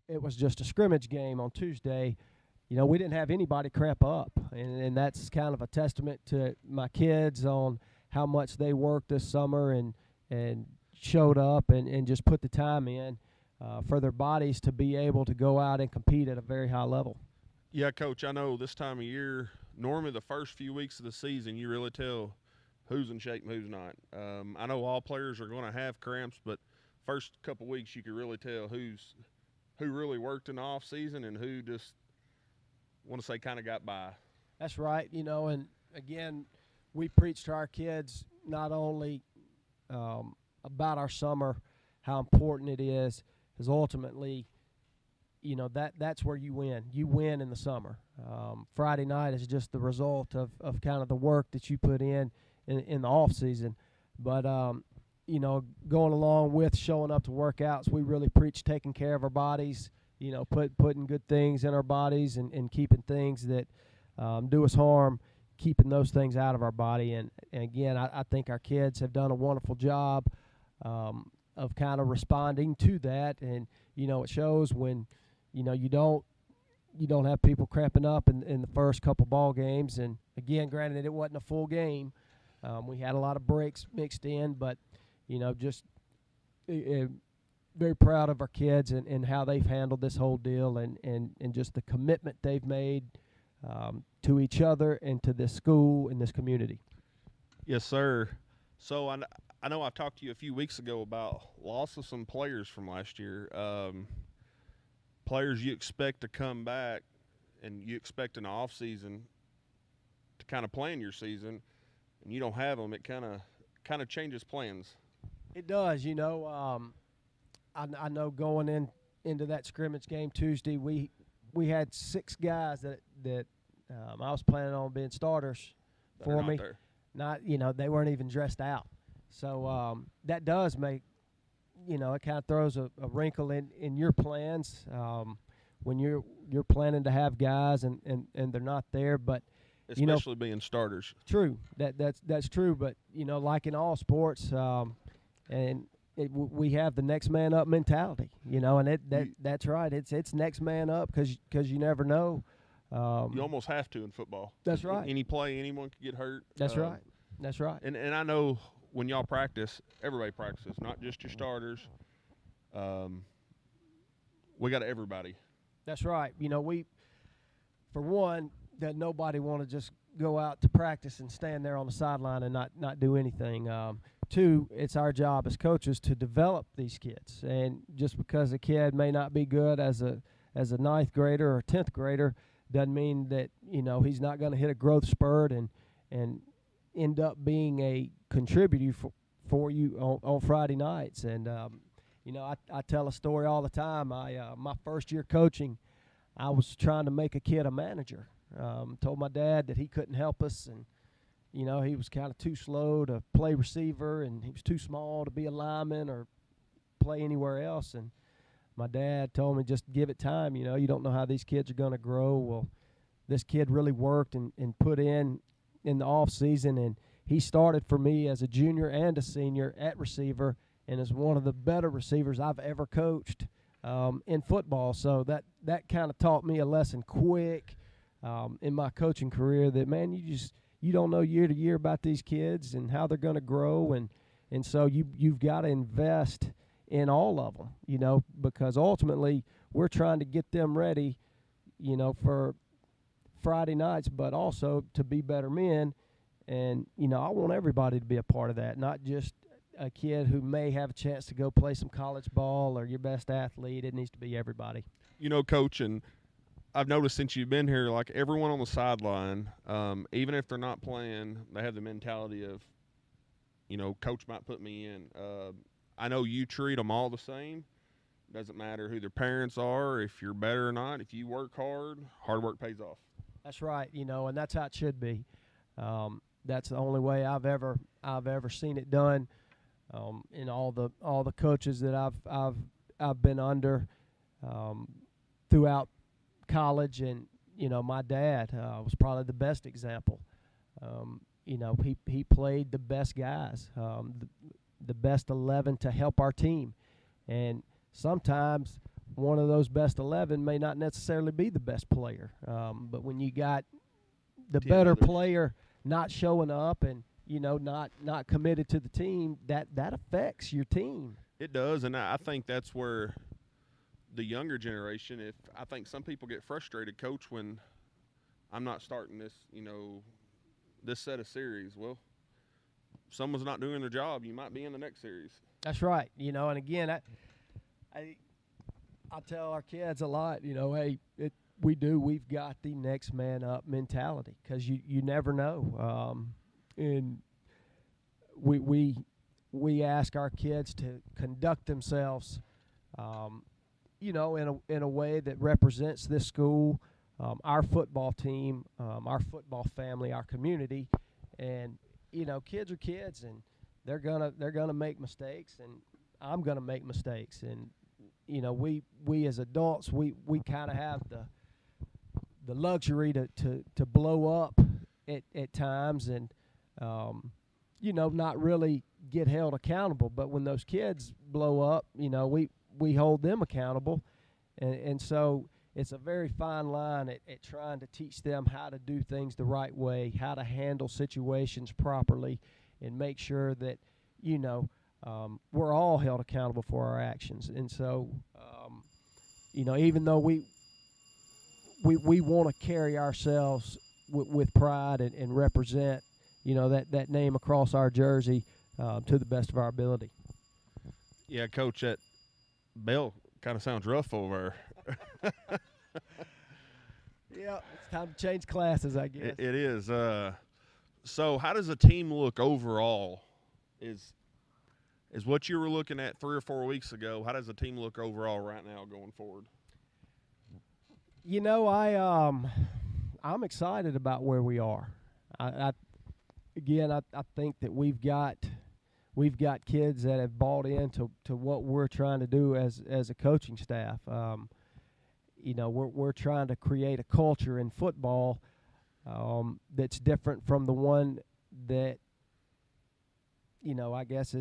it was just a scrimmage game on Tuesday, we didn't have anybody cramp up, and that's kind of a testament to my kids on how much they worked this summer and showed up and just put the time in for their bodies to be able to go out and compete at a very high level. Yeah, Coach, I know this time of year, normally the first few weeks of the season, you really tell who's in shape and who's not. I know all players are going to have cramps, but first couple weeks you can really tell who really worked in the off season and who just want to say kind of got by. That's right, and again, we preach to our kids not only about our summer, how important it is, because ultimately, that's where you win. You win in the summer. Friday night is just the result of kind of the work that you put in the off season. But going along with showing up to workouts, we really preach taking care of our bodies. Putting good things in our bodies and keeping things that do us harm, keeping those things out of our body. And again, I think our kids have done a wonderful job of kind of responding to that. And it shows when you don't have people cramping up in the first couple ball games. And again, granted, it wasn't a full game. We had a lot of breaks mixed in, but just very proud of our kids and how they've handled this whole deal and just the commitment they've made to each other and to this school and this community. Yes, sir. So I know I talked to you a few weeks ago about loss of some players from last year. Players you expect to come back and you expect in the off season to kind of plan your season, and you don't have them. It kind of changes plans. It does, I know going into that scrimmage game Tuesday, we had 6 guys that I was planning on being starters for me. There. Not they weren't even dressed out, so that does make it kind of throws a wrinkle in your plans when you're planning to have guys and they're not there, but. Especially being starters. True, that's true, but like in all sports, we have the next man up mentality, and that's right. It's next man up because you never know. You almost have to in football. That's right. Any play, anyone could get hurt. That's right. That's right. And I know when y'all practice, everybody practices, not just your starters. We got everybody. That's right. We, for one, that nobody want to just go out to practice and stand there on the sideline and not do anything. 2, it's our job as coaches to develop these kids. And just because a kid may not be good as a 9th grader or 10th grader doesn't mean that he's not going to hit a growth spurt and end up being a contributor for you on Friday nights. And I tell a story all the time. My first year coaching, I was trying to make a kid a manager. Told my dad that he couldn't help us, and he was kind of too slow to play receiver, and he was too small to be a lineman or play anywhere else. And my dad told me, just give it time. You don't know how these kids are going to grow. Well, this kid really worked and put in the off season, and he started for me as a junior and a senior at receiver, and is one of the better receivers I've ever coached in football. So that kind of taught me a lesson quick. In my coaching career, that man, you don't know year to year about these kids and how they're going to grow, and so you've got to invest in all of them, because ultimately we're trying to get them ready, for Friday nights, but also to be better men. And I want everybody to be a part of that, not just a kid who may have a chance to go play some college ball or your best athlete. It needs to be everybody. Coach, and I've noticed since you've been here, like everyone on the sideline, even if they're not playing, they have the mentality of, coach might put me in. I know you treat them all the same. Doesn't matter who their parents are, if you're better or not. If you work hard work pays off. That's right, and that's how it should be. That's the only way I've ever seen it done. In all the coaches that I've been under throughout college, and my dad was probably the best example. He played the best guys, the best 11 to help our team, and sometimes one of those best 11 may not necessarily be the best player. But when you got the 10 better others. player not showing up and, not committed to the team, that affects your team. It does, and I think that's where the younger generation, I think some people get frustrated, Coach, when I'm not starting this, this set of series. Well, if someone's not doing their job, you might be in the next series. That's right. And again, I tell our kids a lot, hey, we've got the next man up mentality, because you never know. And we ask our kids to conduct themselves, in a way that represents this school, our football team, our football family, our community. And kids are kids, and they're gonna make mistakes, and I'm gonna make mistakes. And we as adults, we kind of have the luxury to blow up at times, and not really get held accountable. But when those kids blow up, we hold them accountable, and so it's a very fine line at trying to teach them how to do things the right way, how to handle situations properly, and make sure that we're all held accountable for our actions. And so even though we want to carry ourselves with pride and represent that name across our jersey to the best of our ability. Yeah, Coach, that bell kind of sounds rough over there. Yeah, it's time to change classes, I guess. It is. So how does the team look overall? Is what you were looking at 3 or 4 weeks ago, how does the team look overall right now going forward? I'm excited about where we are. I think that we've got kids that have bought into what we're trying to do as a coaching staff. We're trying to create a culture in football that's different from the one that I guess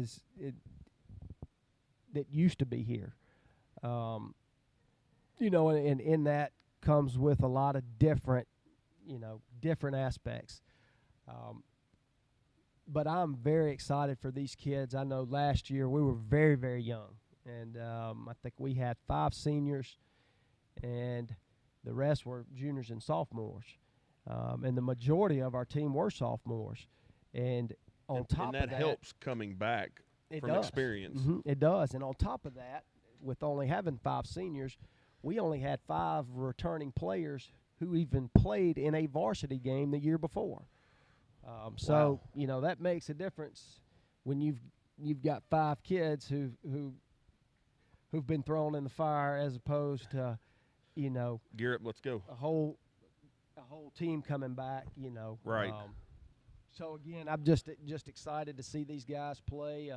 that used to be here. And in that comes with a lot of different aspects. But I'm very excited for these kids. I know last year we were very, very young, and I think we had 5 seniors, and the rest were juniors and sophomores. And the majority of our team were sophomores. And on top of that, helps coming back from experience. Mm-hmm, it does. And on top of that, with only having 5 seniors, we only had 5 returning players who even played in a varsity game the year before. So wow. That makes a difference when you've got 5 kids who've been thrown in the fire, as opposed to gear up, let's go. A whole team coming back. Right. So again, I'm just excited to see these guys play.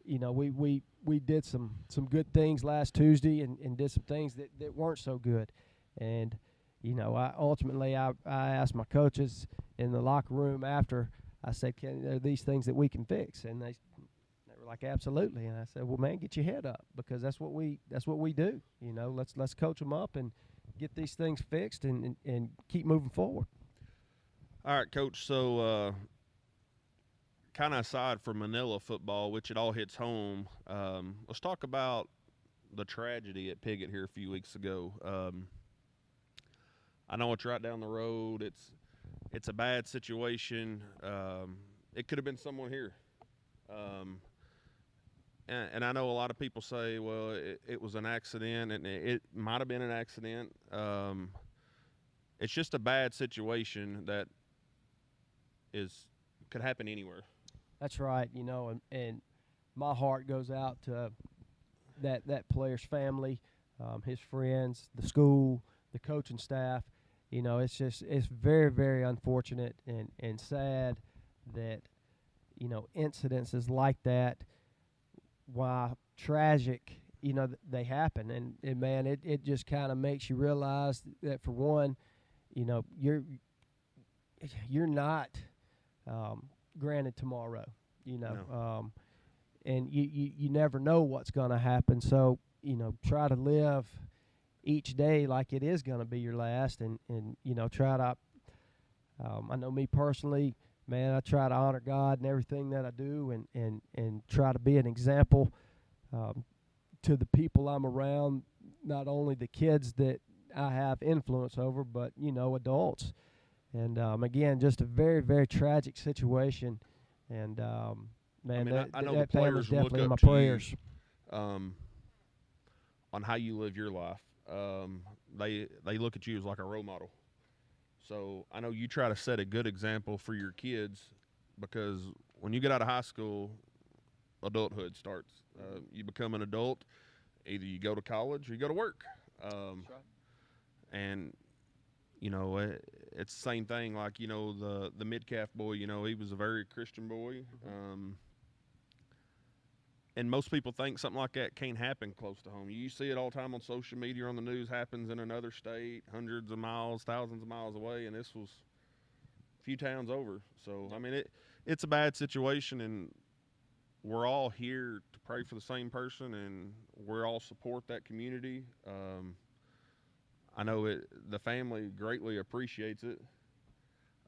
We did some good things last Tuesday and did some things that weren't so good, and I asked my coaches in the locker room after. I said, are these things that we can fix? And they were like, absolutely. And I said, well, man, get your head up, because that's what we do. Let's coach them up and get these things fixed and keep moving forward. All right, Coach. So, kind of aside from Manila football, which it all hits home, let's talk about the tragedy at Piggott here a few weeks ago. I know it's right down the road. It's a bad situation. It could have been someone here. And I know a lot of people say, well, it was an accident, and it might have been an accident. It's just a bad situation that could happen anywhere. That's right, and my heart goes out to that player's family, his friends, the school, the coaching staff. It's very, very unfortunate and sad that, incidences like that, while tragic, they happen. And man, it just kind of makes you realize that, for one, you're not granted tomorrow, No. And you never know what's going to happen. So, try to live each day like it is going to be your last, and try to. I know me personally, man. I try to honor God in everything that I do, and try to be an example to the people I'm around. Not only the kids that I have influence over, but adults. And again, just a very, very tragic situation. And man, I know that the family's players look definitely in my up to prayers. you, on how you live your life. They look at you as like a role model. So I know you try to set a good example for your kids, because when you get out of high school, adulthood starts. You become an adult. Either you go to college or you go to work. That's right. And it's the same thing. Like the Metcalf boy. He was a very Christian boy. And most people think something like that can't happen close to home. You see it all the time on social media or on the news. Happens in another state, hundreds of miles, thousands of miles away, and this was a few towns over. So I mean, it's a bad situation, and we're all here to pray for the same person, and we're all support that community. I know the family greatly appreciates it.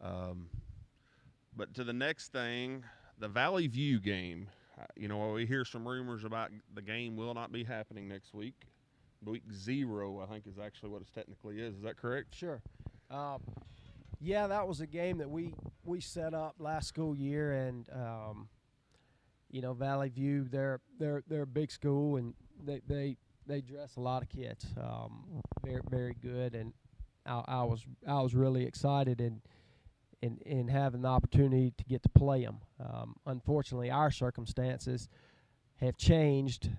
But to the next thing, the Valley View game. We hear some rumors about the game will not be happening next week. Week 0, I think, is actually what it technically is. Is that correct? Sure. Yeah, that was a game that we set up last school year, and Valley View, they're a big school, and they dress a lot of kids. Very, very good, and I was really excited in having the opportunity to get to play them. Unfortunately, our circumstances have changed,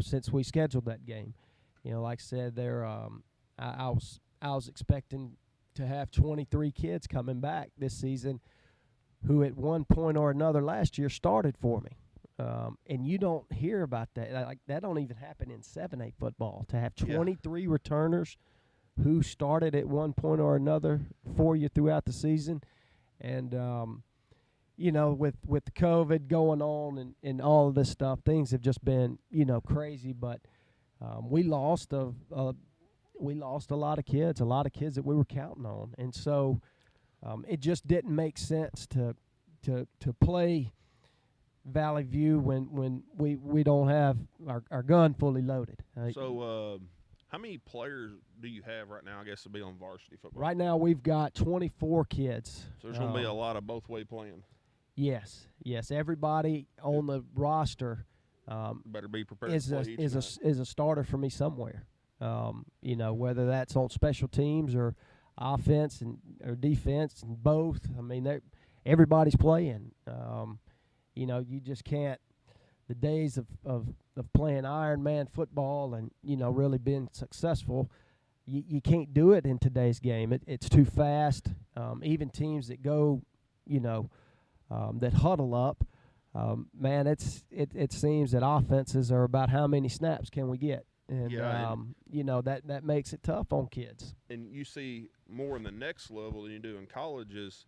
since we scheduled that game. Like I said, I was expecting to have 23 kids coming back this season who at one point or another last year started for me. And you don't hear about that. Like, that don't even happen in 7A football, to have 23 returners who started at one point or another for you throughout the season. And, with the COVID going on and all of this stuff, things have just been, crazy. But we lost a lot of kids that we were counting on. And so it just didn't make sense to play Valley View when we don't have our gun fully loaded. How many players do you have right now, I guess, to be on varsity football? Right now we've got 24 kids. So there's going to be a lot of both-way playing. Yes. Everybody on the roster better be prepared is a starter for me somewhere. Whether that's on special teams or offense or defense, and both. I mean, everybody's playing. You just can't. The days of playing Ironman football and really being successful, you can't do it in today's game. It's too fast. Even teams that go, that huddle up, man, it seems that offenses are about how many snaps can we get, and that makes it tough on kids. And you see more in the next level than you do in colleges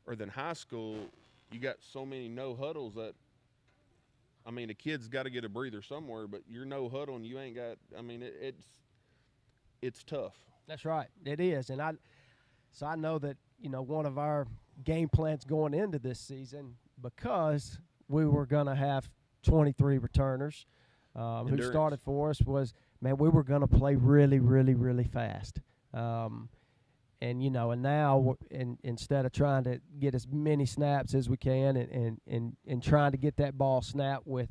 or than high school. You got so many no huddles that. I mean, a kid's got to get a breather somewhere, but you're no huddle and you ain't got. I mean, it's tough. That's right, it is, and I know that one of our game plans going into this season, because we were going to have 23 returners who started for us, was, man, we were going to play really, really, really fast. And now instead of trying to get as many snaps as we can and trying to get that ball snapped with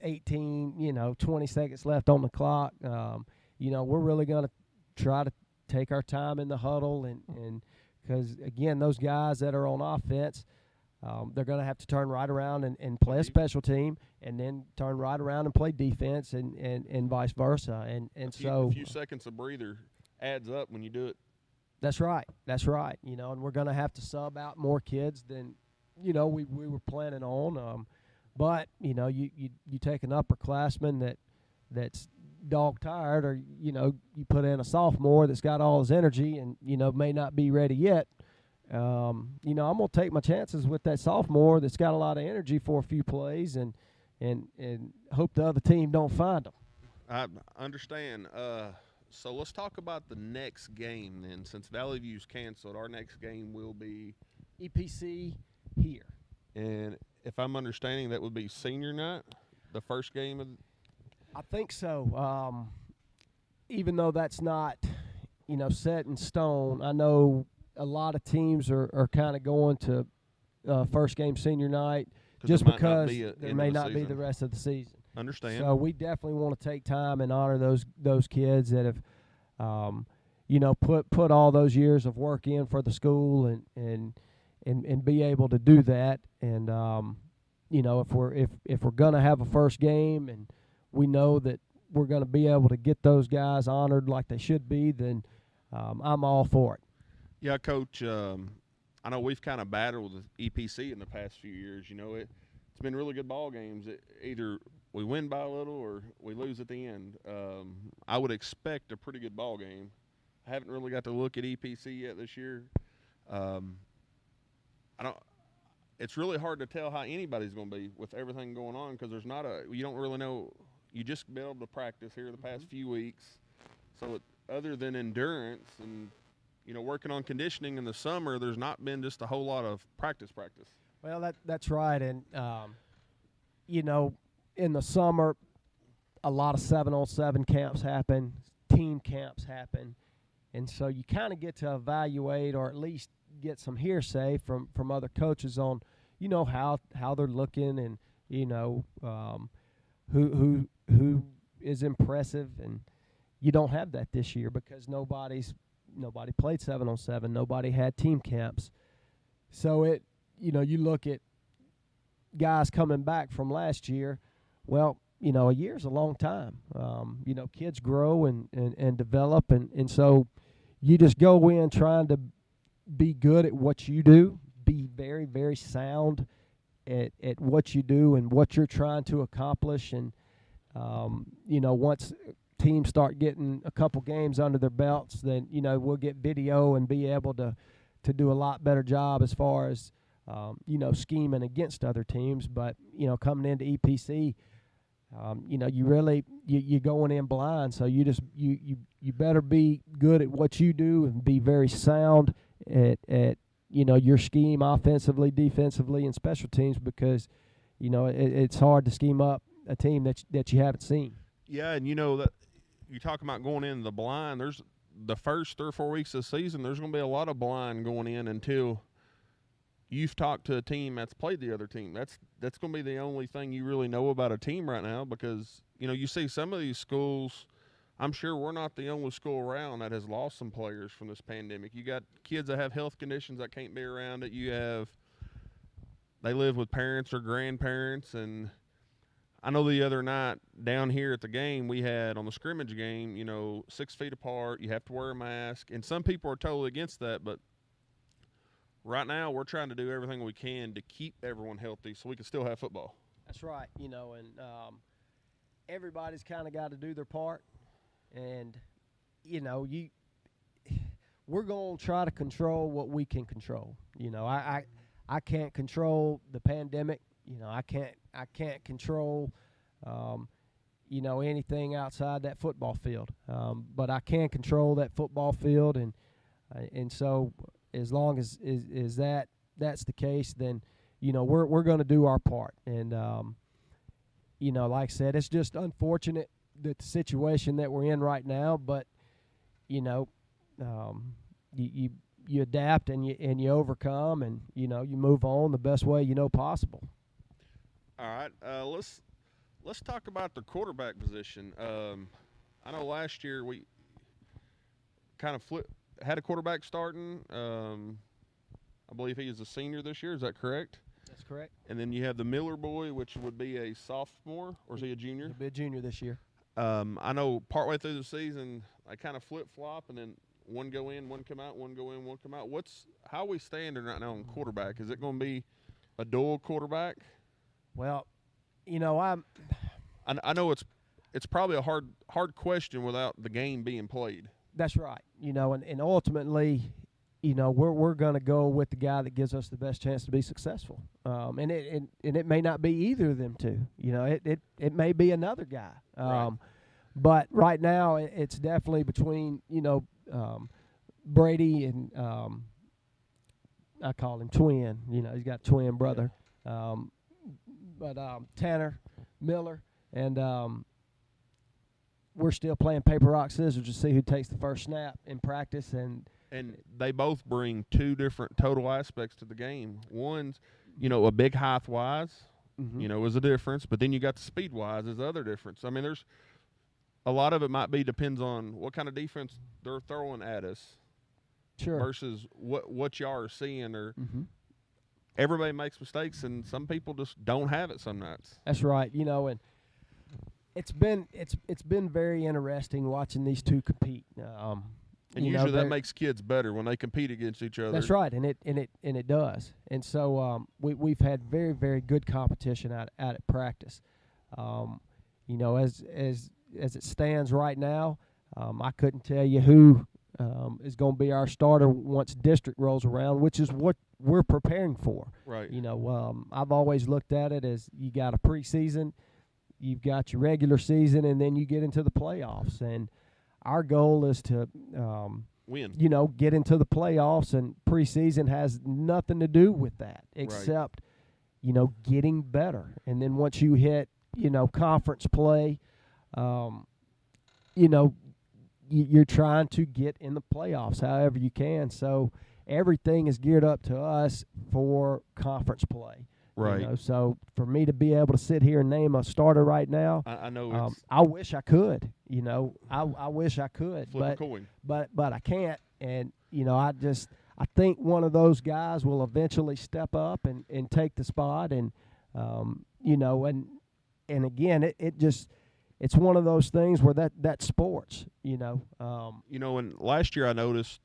18, 20 seconds left on the clock, we're really going to try to take our time in the huddle, and because, again, those guys that are on offense, they're going to have to turn right around and play a special team, and then turn right around and play defense, and vice versa. And a few seconds of breather adds up when you do it. That's right. And we're going to have to sub out more kids than, we were planning on. But, you take an upperclassman that's dog tired, or, you put in a sophomore that's got all his energy and, may not be ready yet. I'm going to take my chances with that sophomore that's got a lot of energy for a few plays and hope the other team don't find them. I understand. So let's talk about the next game then. Since Valley View's canceled, our next game will be, EPC here. and if I'm understanding, that would be senior night, the first game of. I think so. Even though that's not, set in stone, I know a lot of teams are kind of going to first game senior night just because there may not be the rest of the season. Understand. So we definitely want to take time and honor those kids that have, put all those years of work in for the school and be able to do that. And if we're gonna have a first game and we know that we're gonna be able to get those guys honored like they should be, then I'm all for it. Yeah, Coach. I know we've kind of battled with EPC in the past few years. It's been really good ball games. Either we win by a little or we lose at the end. I would expect a pretty good ball game. I haven't really got to look at EPC yet this year. It's really hard to tell how anybody's going to be with everything going on because you don't really know. You just been able to practice here the past few weeks. So other than endurance and, working on conditioning in the summer, there's not been just a whole lot of practice. Well, that's right. And, in the summer, a lot of 7-on-7 camps happen, team camps happen. And so you kind of get to evaluate or at least get some hearsay from other coaches on, how they're looking and, who is impressive. And you don't have that this year because nobody played 7-on-7. Nobody had team camps. So you look at guys coming back from last year. Well, a year's a long time. Kids grow and develop. And so you just go in trying to be good at what you do, be very, very sound at what you do and what you're trying to accomplish. And, once teams start getting a couple games under their belts, then, we'll get video and be able to do a lot better job as far as, scheming against other teams. But, coming into EPC, you're going in blind. So you better be good at what you do and be very sound at your scheme offensively, defensively, and special teams because, it's hard to scheme up a team that you haven't seen. Yeah, and that you talk about going in the blind. There's the first 3 or 4 weeks of the season. There's going to be a lot of blind going in until you've talked to a team that's played the other team. That's going to be the only thing you really know about a team right now because you see some of these schools. I'm sure we're not the only school around that has lost some players from this pandemic. You got kids that have health conditions that can't be around it. They live with parents or grandparents. And I know the other night down here at the game we had on the scrimmage game, 6 feet apart, you have to wear a mask. And some people are totally against that. But right now we're trying to do everything we can to keep everyone healthy so we can still have football. That's right. And everybody's kind of got to do their part. And, we're going to try to control what we can control. I can't control the pandemic. I can't control, anything outside that football field. But I can control that football field. And so as long as that's the case, then, we're going to do our part. And, like I said, it's just unfortunate the situation that we're in right now, but you adapt and you overcome and you move on the best way possible. All right, let's talk about the quarterback position. I know last year we kind of had a quarterback starting. I believe he is a senior this year. Is that correct? That's correct. And then you have the Miller boy, which would be a sophomore, or is he a junior? He'll be a junior this year. I know partway through the season, I kind of flip-flop, and then one go in, one come out, one go in, one come out. How are we standing right now on quarterback? Is it going to be a dual quarterback? Well, I know it's probably a hard question without the game being played. That's right. And ultimately, we're going to go with the guy that gives us the best chance to be successful. And it may not be either of them two. It may be another guy. Right. But right now, it's definitely between Brady and I call him twin. He's got a twin brother. But Tanner Miller, and we're still playing paper, rock, scissors to see who takes the first snap in practice. And they both bring two different total aspects to the game. One's, a big height wise, is a difference, but then you got the speed wise is the other difference. I mean, there's a lot of it depends on what kind of defense they're throwing at us. Sure. Versus what y'all are seeing, or everybody makes mistakes, and some people just don't have it some nights. That's right. And it's been very interesting watching these two compete. And usually that makes kids better when they compete against each other. That's right, and it does. And so we've had very, very good competition out at practice. As it stands right now, I couldn't tell you who is going to be our starter once district rolls around, which is what we're preparing for. Right. I've always looked at it as you got a preseason, you've got your regular season, and then you get into the playoffs. And our goal is to win. Get into the playoffs, and preseason has nothing to do with that except, getting better. And then once you hit, conference play, you're trying to get in the playoffs however you can. So everything is geared up to us for conference play. Right. So for me to be able to sit here and name a starter right now, I know. I wish I could. I wish I could. Flip a coin. But I can't. And I think one of those guys will eventually step up and take the spot. And and again, it's one of those things where that's sports, and last year I noticed,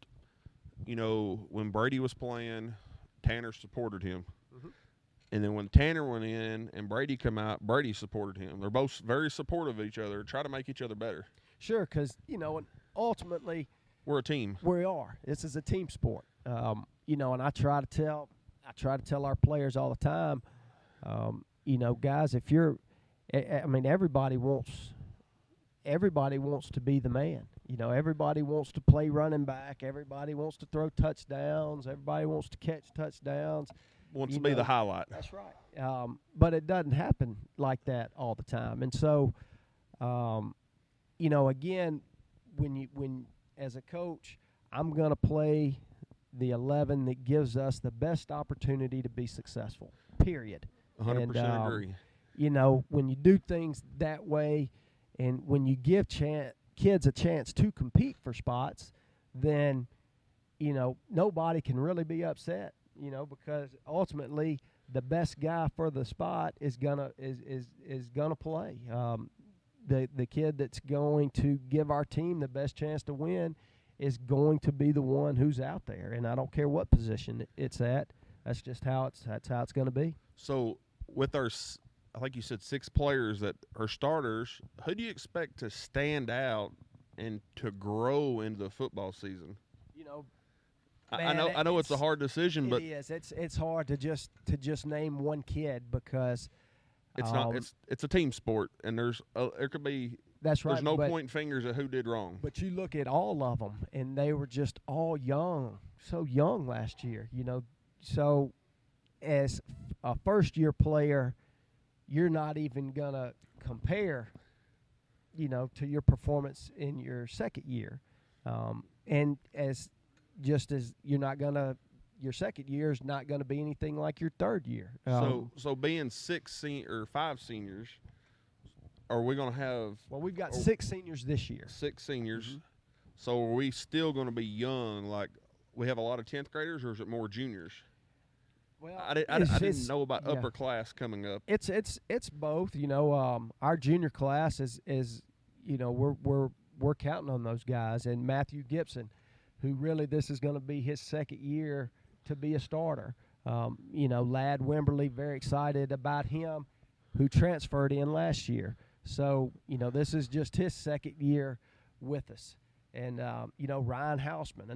when Brady was playing, Tanner supported him. Mm-hmm. And then when Tanner went in and Brady come out, Brady supported him. They're both very supportive of each other, try to make each other better. Sure, because, and ultimately we're a team. We are. This is a team sport. And I try to tell our players all the time, guys, if you're – everybody wants to be the man. Everybody wants to play running back. Everybody wants to throw touchdowns. Everybody wants to catch touchdowns. Wants to be the highlight. That's right. But it doesn't happen like that all the time. And so, again, when as a coach, I'm going to play the 11 that gives us the best opportunity to be successful, period. 100% agree. When you do things that way, and when you give kids a chance to compete for spots, then, nobody can really be upset, because ultimately the best guy for the spot is gonna play. The kid that's going to give our team the best chance to win is going to be the one who's out there, and I don't care what position it's at. That's just how it's going to be. So with our, I think you said 6 players that are starters, who do you expect to stand out and to grow into the football season? Man, I know it's a hard decision, but it is. It's hard to just name one kid because it's not. It's a team sport, and there could be. That's right. There's no pointing fingers at who did wrong. But you look at all of them, and they were just all young, so young last year. So as a first-year player, you're not even gonna compare, to your performance in your second year, and as you're not gonna, your second year is not gonna be anything like your third year. So being 5 seniors, are we gonna have? Well, we've got 6 seniors this year. 6 seniors. Mm-hmm. So are we still gonna be young? Like we have a lot of 10th graders, or is it more juniors? Well, I didn't know about upper class coming up. It's both. Our junior class is we're counting on those guys, and Matthew Gibson, who really this is going to be his second year to be a starter. Ladd Wimberly, very excited about him, who transferred in last year. So this is just his second year with us, and Ryan Hausman,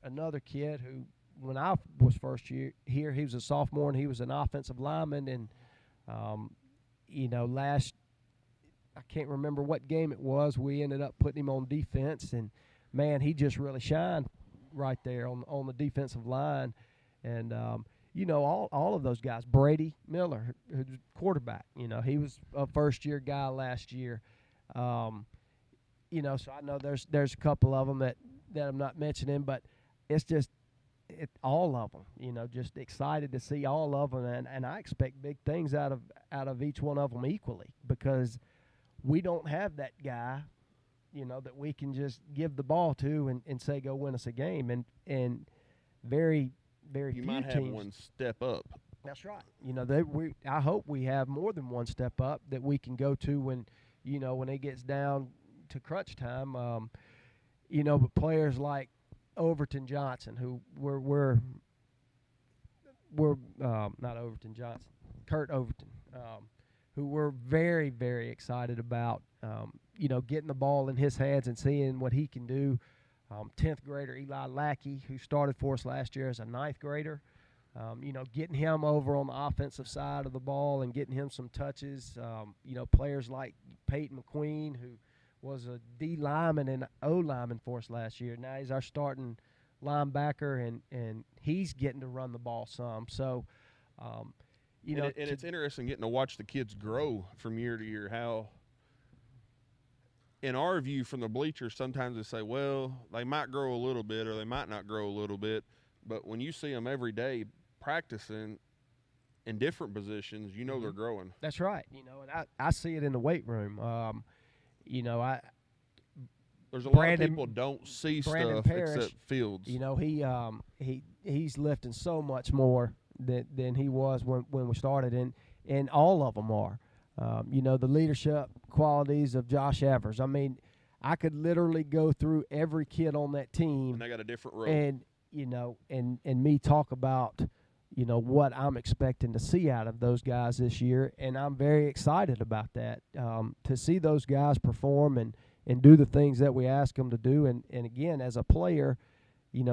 another kid who. When I was first year here, he was a sophomore and he was an offensive lineman, and I can't remember what game it was. We ended up putting him on defense, and man, he just really shined right there on the defensive line. And all of those guys. Brady Miller, who's quarterback. He was a first-year guy last year. So I know there's a couple of them that I'm not mentioning, but it's just all of them. Just excited to see all of them, and I expect big things out of each one of them equally, because we don't have that guy, that we can just give the ball to and say go win us a game, and very very You few might have teams. one step up. That's right. I hope we have more than one step up that we can go to when it gets down to crunch time. But players like Overton Johnson, who we're not Overton Johnson, Kurt Overton, who we're very very excited about. Getting the ball in his hands and seeing what he can do. 10th grader Eli Lackey, who started for us last year as a 9th grader. Getting him over on the offensive side of the ball and getting him some touches. Players like Peyton McQueen, who was a D lineman and O lineman for us last year. Now he's our starting linebacker, and he's getting to run the ball some. So, it's interesting getting to watch the kids grow from year to year. How, in our view from the bleachers, sometimes they say, well, they might grow a little bit or they might not grow a little bit. But when you see them every day practicing in different positions, they're growing. That's right. And I see it in the weight room. There's a lot of people don't see Brandon stuff Parrish, except Fields. He's lifting so much more than he was when we started, and all of them are. The leadership qualities of Josh Evers. I mean, I could literally go through every kid on that team. And they got a different role. And, and me talk about, what I'm expecting to see out of those guys this year. And I'm very excited about that, to see those guys perform and do the things that we ask them to do. And again, as a player,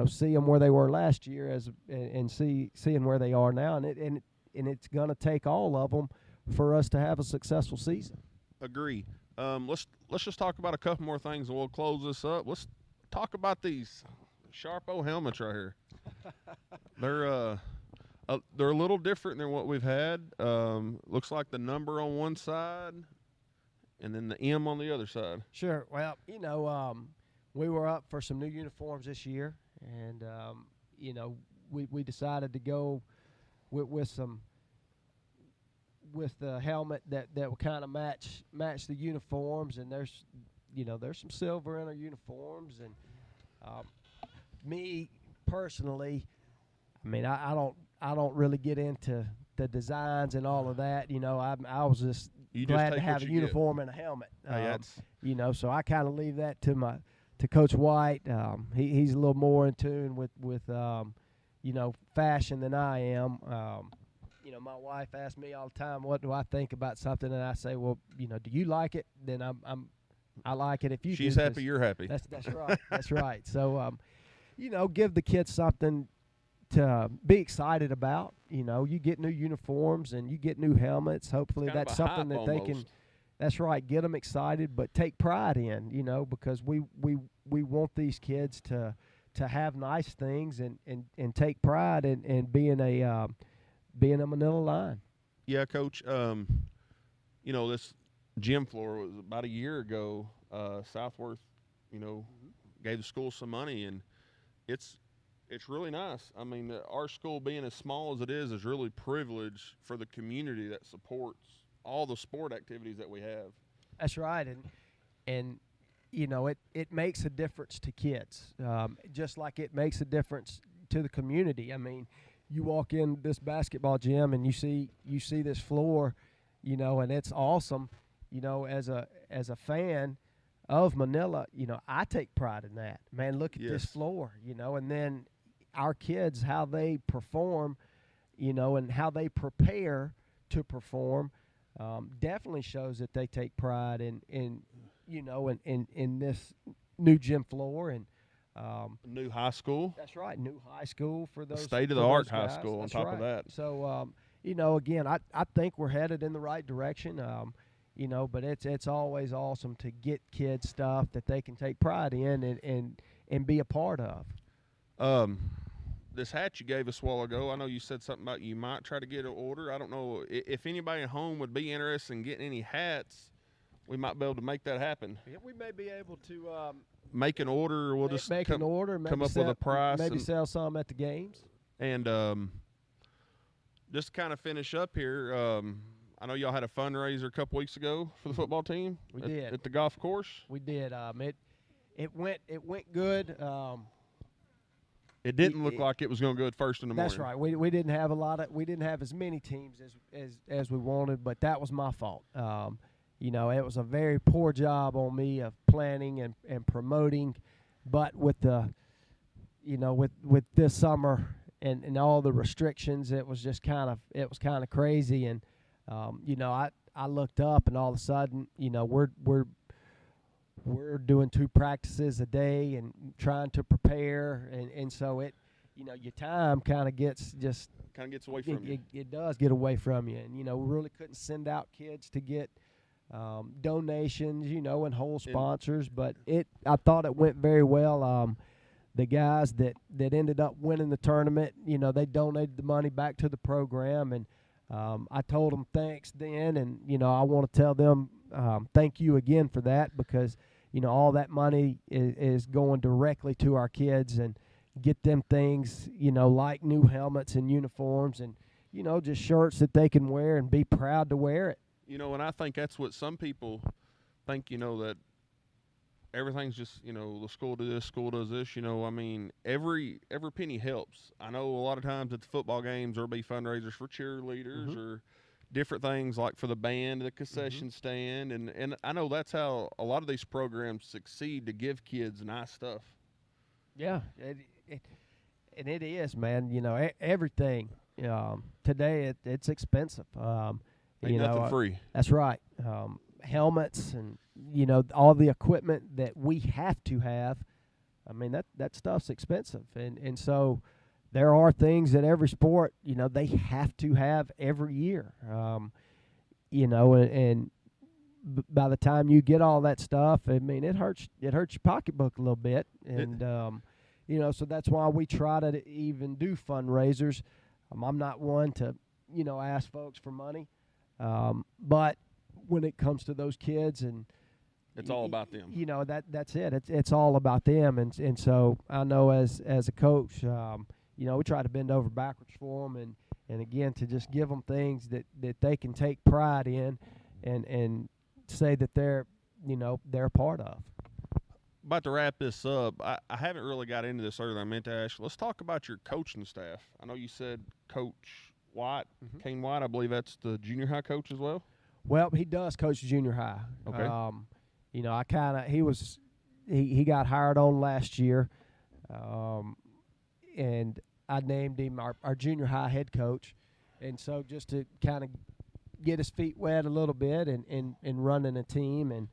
see them where they were last year and seeing where they are now. And it's going to take all of them for us to have a successful season. Agree. Let's just talk about a couple more things and we'll close this up. Let's talk about these Sharpo helmets right here. They're a little different than what we've had. Looks like the number on one side and then the M on the other side. Sure. Well, we were up for some new uniforms this year, and we decided to go with the helmet that will kind of match the uniforms, and there's some silver in our uniforms, and me personally, I mean, I don't really get into the designs and all of that. I was just glad to have a uniform and a helmet. So I kind of leave that to Coach White. He's a little more in tune with fashion than I am. My wife asks me all the time, what do I think about something? And I say, well, do you like it? Then I like it. If you She's do, happy, you're happy. That's right. That's right. So, give the kids something to be excited about. You get new uniforms and you get new helmets. Hopefully that's something that they can. That's right. Get them excited, but take pride in, because we want these kids to have nice things and take pride in being a Manila Lion. Yeah, Coach. This gym floor was about a year ago. Southworth, gave the school some money, and it's really nice. I mean, our school being as small as it is really privileged for the community that supports all the sport activities that we have. That's right, and it makes a difference to kids, just like it makes a difference to the community. I mean, you walk in this basketball gym and you see this floor, and it's awesome. As a fan of Manila, I take pride in that. Man, look at this floor, and then our kids, how they perform, and how they prepare to perform, definitely shows that they take pride in this new gym floor and new high school. That's right, new high school for those state-of-the-art high school. On top of that, so again, I think we're headed in the right direction. But it's always awesome to get kids stuff that they can take pride in and be a part of. This hat you gave us a while ago, I know you said something about you might try to get an order. I don't know if anybody at home would be interested in getting any hats. We might be able to make that happen. Yeah, we may be able to make an order, or we'll just make an order, come up with a price, maybe sell some at the games. And just to kind of finish up here, I know y'all had a fundraiser a couple weeks ago for the football team. We did at the golf course. We did. It went good. It didn't look like it was going to go at first in the morning. That's right. We didn't have we didn't have as many teams as we wanted, but that was my fault. It was a very poor job on me of planning and promoting, but with the, with this summer and all the restrictions, it was just kind of crazy. And I looked up, and all of a sudden, we're doing 2 practices a day and trying to prepare, and so it, your time kind of gets away from you. It does get away from you, and we really couldn't send out kids to get donations, and whole sponsors, but I thought it went very well. The guys that ended up winning the tournament, they donated the money back to the program, and I told them thanks then, and I want to tell them thank you again for that, because all that money is going directly to our kids and get them things, like new helmets and uniforms and just shirts that they can wear and be proud to wear it. And I think that's what some people think, that everything's just, the school does this, school does this. I mean, every penny helps. I know a lot of times at the football games there'll be fundraisers for cheerleaders or different things, like for the band, the concession stand. And I know that's how a lot of these programs succeed, to give kids nice stuff. Yeah, and it is, man. Everything today it's expensive. Ain't nothing free. That's right. Helmets and all the equipment that we have to have. I mean, that stuff's expensive, and so there are things that every sport they have to have every year. And by the time you get all that stuff, I mean, it hurts your pocketbook a little bit, and so that's why we try to even do fundraisers. I'm not one to ask folks for money. But when it comes to those kids, and it's all about them. That's it. It's all about them, and so I know as a coach, we try to bend over backwards for them, and again to just give them things that they can take pride in, and say that they're a part of. About to wrap this up. I haven't really got into this earlier. I meant to ask. Let's talk about your coaching staff. I know you said Coach White, Kane White. I believe that's the junior high coach as well. Well, he does coach junior high. Okay. He got hired on last year, and I named him our junior high head coach, and so just to kind of get his feet wet a little bit and running a team, and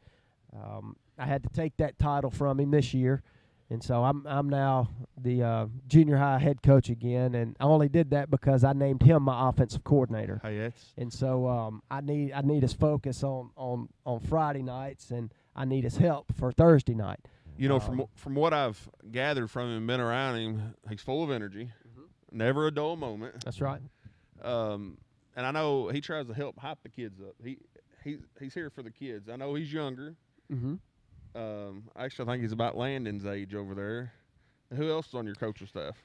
I had to take that title from him this year. And so I'm now the junior high head coach again, and I only did that because I named him my offensive coordinator. Hey, and so I need his focus on Friday nights, and I need his help for Thursday night. From what I've gathered from him and been around him, he's full of energy, never a dull moment. That's right. And I know he tries to help hype the kids up. He's here for the kids. I know he's younger. Mm-hmm. I actually think he's about Landon's age over there. Who else is on your coaching staff?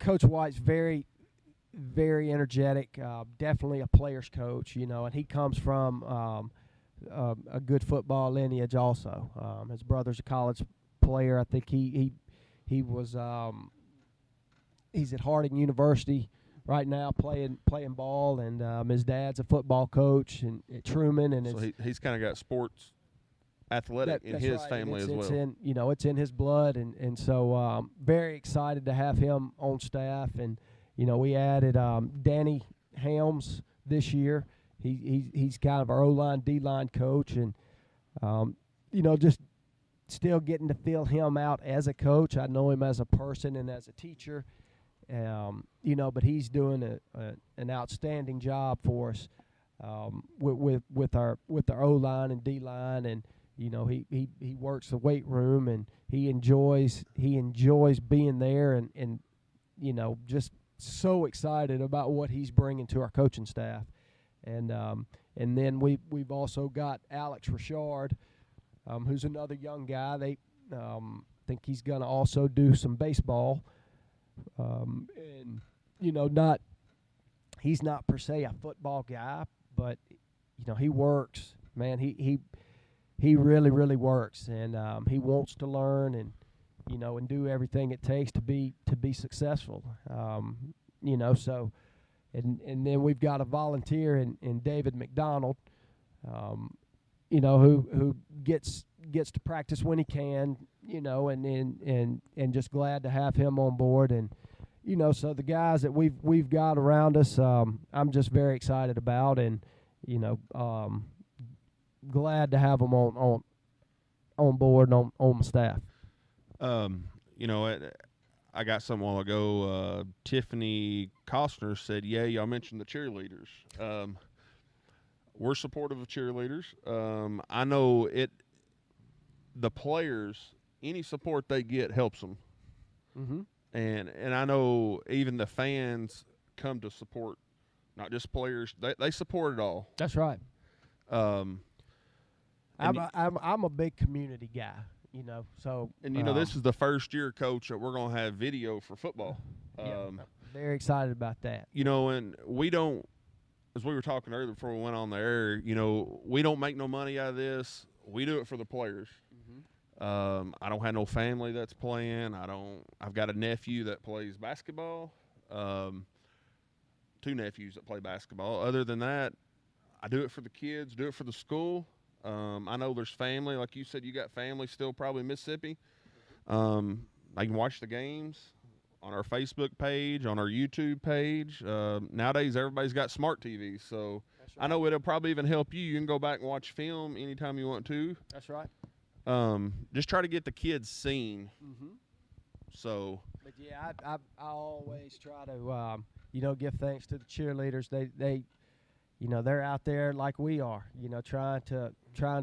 Coach White's very, very energetic. Definitely a player's coach, and he comes from a good football lineage also. His brother's a college player. I think he was he's at Harding University right now playing ball, and his dad's a football coach at Truman, and so he's kind of got sports athletic in his family as well. It's in his blood, and so very excited to have him on staff. And we added Danny Helms this year. He's kind of our O-line, D-line coach, and just still getting to feel him out as a coach. I know him as a person and as a teacher. But he's doing an outstanding job for us. with our O line and D line, and he works the weight room, and he enjoys being there, and just so excited about what he's bringing to our coaching staff, and then we've also got Alex Richard, who's another young guy. They think he's going to also do some baseball, and he's not per se a football guy, but he works, man. He really, really works, and he wants to learn and do everything it takes to be successful. So and then we've got a volunteer in David McDonald, who gets to practice when he can, and just glad to have him on board. And so the guys that we've got around us, I'm just very excited about, and glad to have them on board on my staff. I got some while ago. Tiffany Costner said, "Yeah, y'all mentioned the cheerleaders. We're supportive of cheerleaders. I know the players, any support they get helps them, Mm-hmm. and I know even the fans come to support, not just players. They support it all. That's right. I'm a big community guy, So this is the first year, Coach, that we're gonna have video for football. Very excited about that. And we don't, as we were talking earlier before we went on the air. We don't make no money out of this. We do it for the players. Mm-hmm. I don't have no family that's playing. I've got a nephew that plays basketball. 2 nephews that play basketball. Other than that, I do it for the kids, do it for the school. I know there's family. Like you said, you got family still probably in Mississippi. They can watch the games on our Facebook page, on our YouTube page. Nowadays, everybody's got smart TVs. So Right. I know it'll probably even help you. You can go back and watch film anytime you want to. That's right. Just try to get the kids seen. Mm-hmm. So. But yeah, I always try to give thanks to the cheerleaders. They they're out there like we are, trying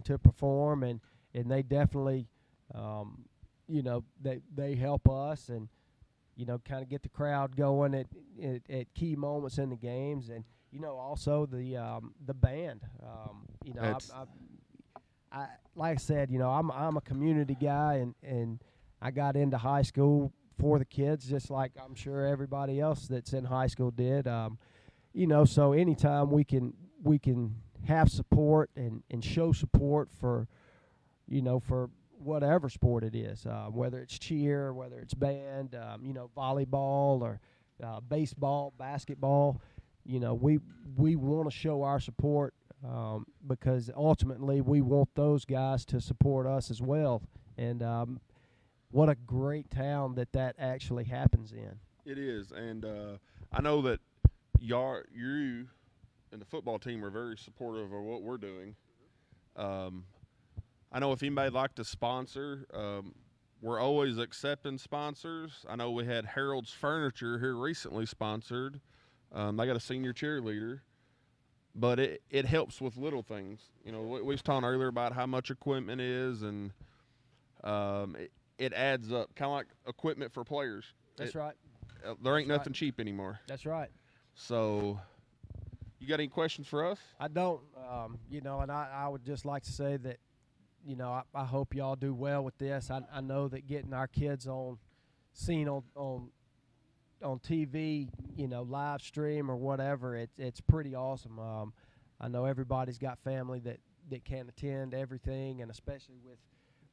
to perform, and they definitely they help us, and kind of get the crowd going at key moments in the games, and also the band. I like I said, I'm a community guy, and I got into high school for the kids, just like I'm sure everybody else that's in high school did. So anytime we can have support and show support for whatever sport it is, whether it's cheer, whether it's band, volleyball or baseball, basketball, we want to show our support, because ultimately we want those guys to support us as well. And what a great town that actually happens in. It is, and I know that you and the football team are very supportive of what we're doing. I know if anybody'd like to sponsor, we're always accepting sponsors. I know we had Harold's Furniture here recently sponsored. They got a senior cheerleader, but it helps with little things. We was talking earlier about how much equipment is, and it adds up, kind of like equipment for players. That's right. There ain't nothing cheap anymore. That's right. So, you got any questions for us? I don't, and I would just like to say that, I hope y'all do well with this. I know that getting our kids seen on TV, live stream or whatever, it's pretty awesome. I know everybody's got family that can't attend everything, and especially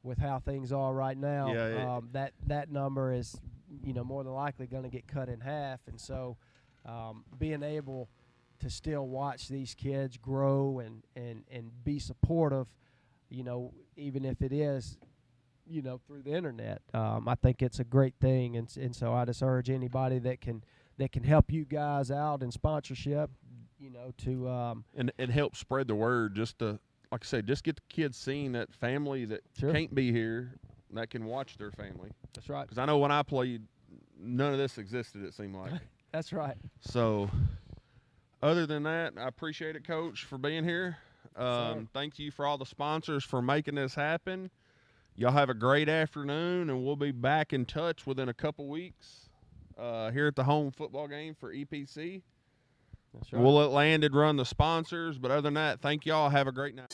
with how things are right now, that number is, more than likely going to get cut in half. And so being able to still watch these kids grow and be supportive, even if it is, through the internet, I think it's a great thing. And so I just urge anybody that can help you guys out in sponsorship, to and help spread the word, just to, like I said, just get the kids seeing that family that can't be here, that can watch their family. That's right. Because I know when I played, none of this existed, it seemed like. That's right. So, Other than that, I appreciate it, Coach, for being here. Thank you for all the sponsors for making this happen. Y'all have a great afternoon, and we'll be back in touch within a couple weeks here at the home football game for EPC. That's right. We'll let Landon run the sponsors, but other than that, thank y'all. Have a great night.